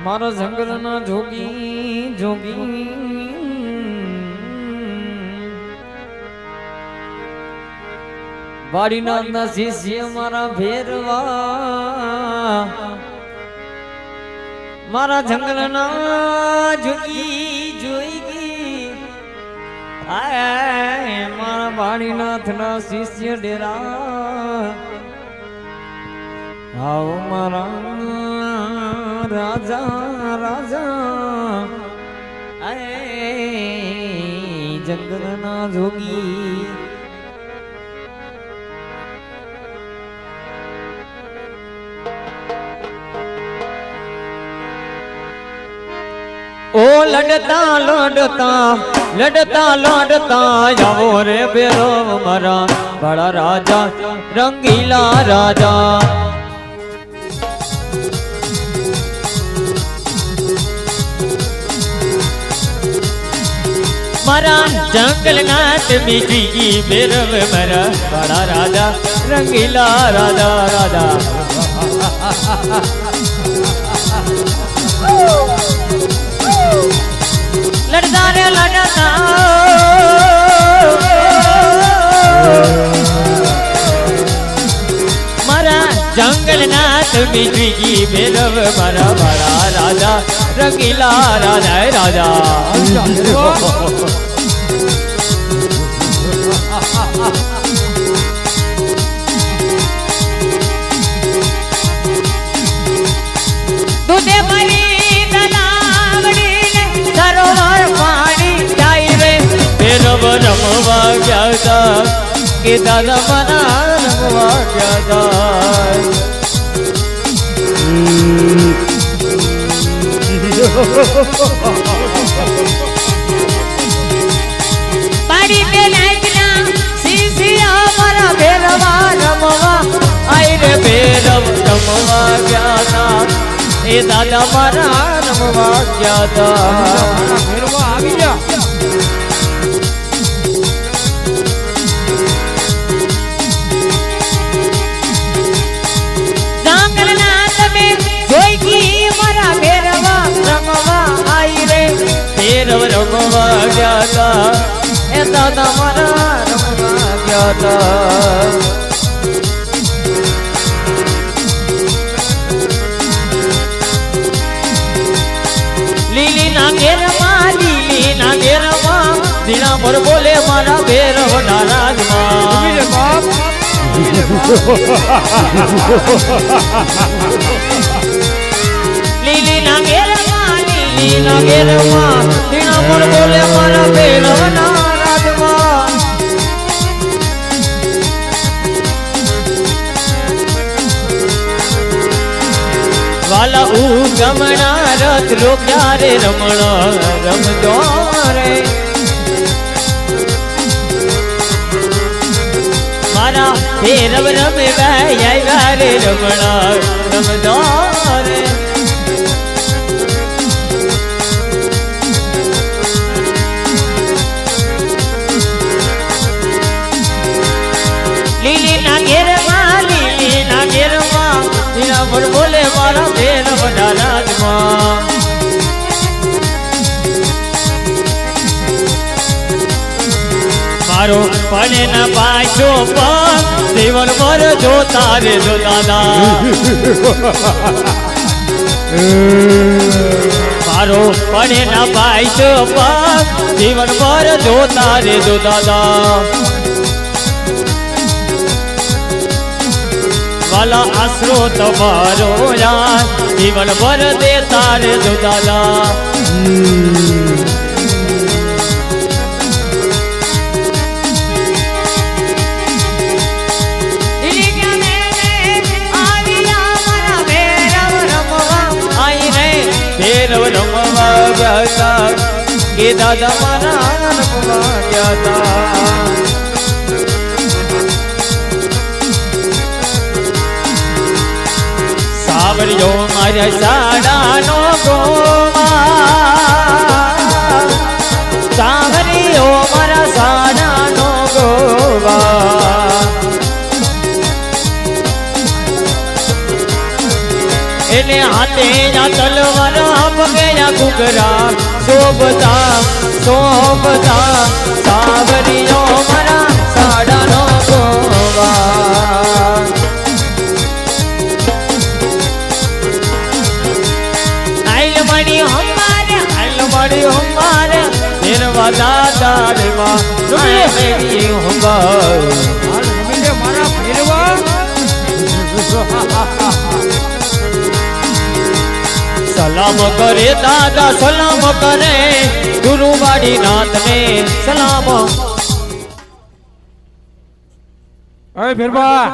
मारा जंगल ना जोगी जोगी वाड़ीनाथ ना शिष्य मारा भेरवा मारा जंगल ना जोगी जोगी आए मारा वाड़ीनाथ ना शिष्य डेरा आओ मारा राजा राजा आए जंगल ना जोगी ओ लड़ता लड़ता लड़ता लड़ता जाओ रे बेरो मरा बड़ा राजा रंगीला राजा मरा जंगल नाथ मिटी बेरव मरा बड़ा राजा रंगीला राजा राजा लड़ता रे लड़ता मरा जंगल नाथ मिटी बेरव मरा बड़ा राजा रंगीला राजा राजा दूधे भरी तलावड़ी ने सरोवर पानी जाई रे बेरव रमवा गया था के दादा मना रमवा गया था पानी पे नाचना सीसिया मरा बेरवा रमवा आई रे बेरव रमवा गया था ए दादा मरा रमवा गया था बेरवा आ गया जंगल नाथ में जोई की मरा बेरवा रमवा आई रे बेरव रमवा गया था ए दादा मरा रमवा गया था लीली ना घेरमा दीना पर बोले मारा बेरव नाराज माँ लीली ना घेरमा दीना पर बोले मारा बेरव नाराज माँ वाला ऊ गमना रथ रोक्या रे रमणा रमजो रे मारा बेरव रमे आया रे रमणा रमजो रे लीली ना घेरमा दीना पर बोले मारा बेरव नाराज माँ मारो पने न पाछो पग जीवन भर जो तारे जो दादा मारो पने न पाछो पग जीवन भर जो तारे जो दादा वाला आसरो तुम्हारो यार जीवन भर दे तारे जो दादा बेरव रमवा गया था के दादा मारा रमवा गया था सावरियो मारा साड़ा नो गोमा सावरियो मारा साड़ा नो गोवा એને હાથે જા તલવાર સાવરિયા ઘૂઘરા શોભતા શોભતા સાવરિયો મારા સાડાનો ગોવા આઈલ મણી હમારે ફેરવા દાદા રેવા આય મેરી હુંગા મારા ફેરવા સલામ કરે દાદા સલામ કરે ગુરુવાડી નાથને સલામ અરે ફેરવા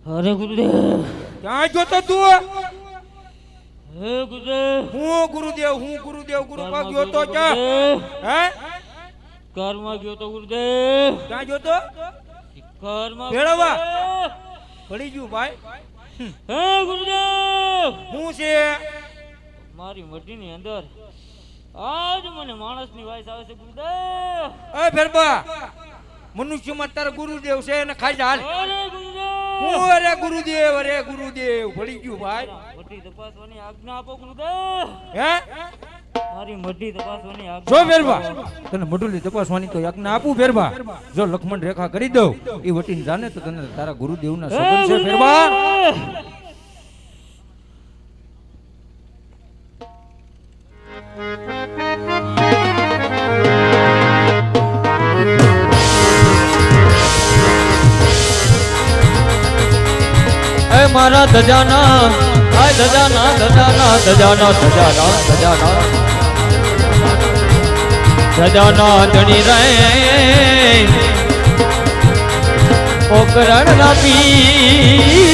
અરે ગુરુદેવ ક્યાં જોતો તું હે ગુરુદેવ હું ગુરુદેવ ગુરુ પા ગયો તો ક્યાં હે ઘરમાં ગયો તો ગુરુદેવ ક્યાં જોતો ઘરમાં ભેળવા પડી ગયું ભાઈ હે ગુરુદેવ હું છે મારી મઢીની અંદર આજ મને માણસની વાઈસ આવે છે ગુરુદેવ અરે ફેરવા મનુષ્યમાં તારા ગુરુદેવ છે એને ખાઈ જા અરે ગુરુદેવ હું અરે ગુરુદેવ પડી ગયું ભાઈ મઢી તપાસવાની આજ્ઞા આપો ગુરુદેવ હે મારી મઢી તપાસવાની આજ્ઞા જો ફેરવા તને મઢુલી તપાસવાની તો આજ્ઞા આપું ફેરવા જો લખમણ રેખા કરી દઉં એ વટીને જાને તો તને તારા ગુરુદેવના સંબંધ છે ફેરવા મારા ધજાના ધજાના ધજાના ધજાના ધજાના ધજાના ધજાના ધણી રે ઓકરણ ના પીરજી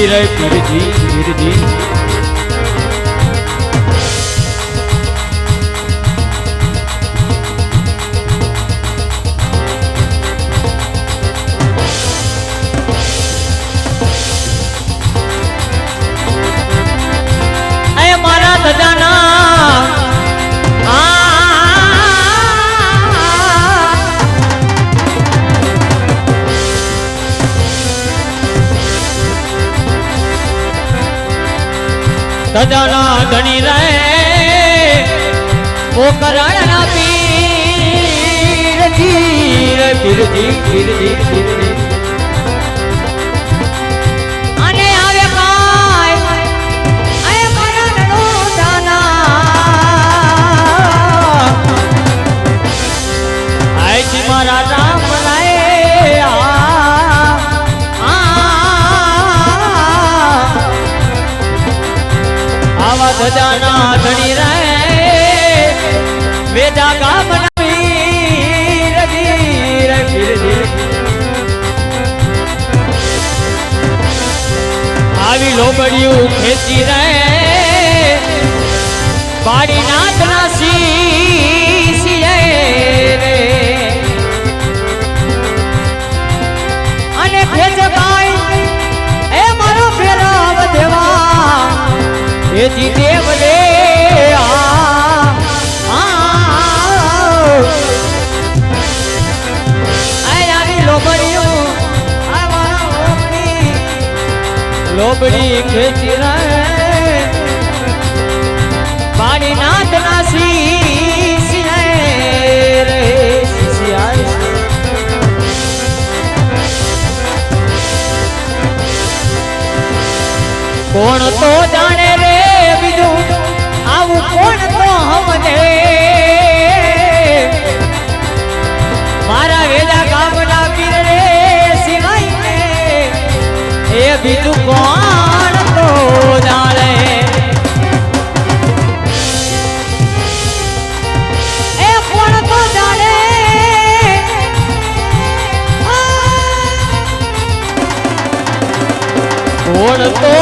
રે પીરજી ધજાના ધણી રે ઓ કરણ ના પીરજી રે પીરજી અને આવે કાય આય મારા નનો દાના આય જી મારા રામ રાય આવા ધજાના ધણી રે વેદા ગામ આવી લોબડિયું ખેંચી રે પાડી નાથ ના સીસીએ રે અને ખેંચે ભાઈ એ મારો ફેરાવ દેવા એ દેવ રે આવી લોબડિયું લોબડી ખેંચી રે પાણી નાથ ના સીસીએ રે સીસીઆઈ કોણ તો જાણે રે બીજું આવું કોણ તો હમને મારા વેલા ગામના પીર રે સિવાય એ બીજું કોણ તો જાણે એ કોણ તો જાણે કોણ તો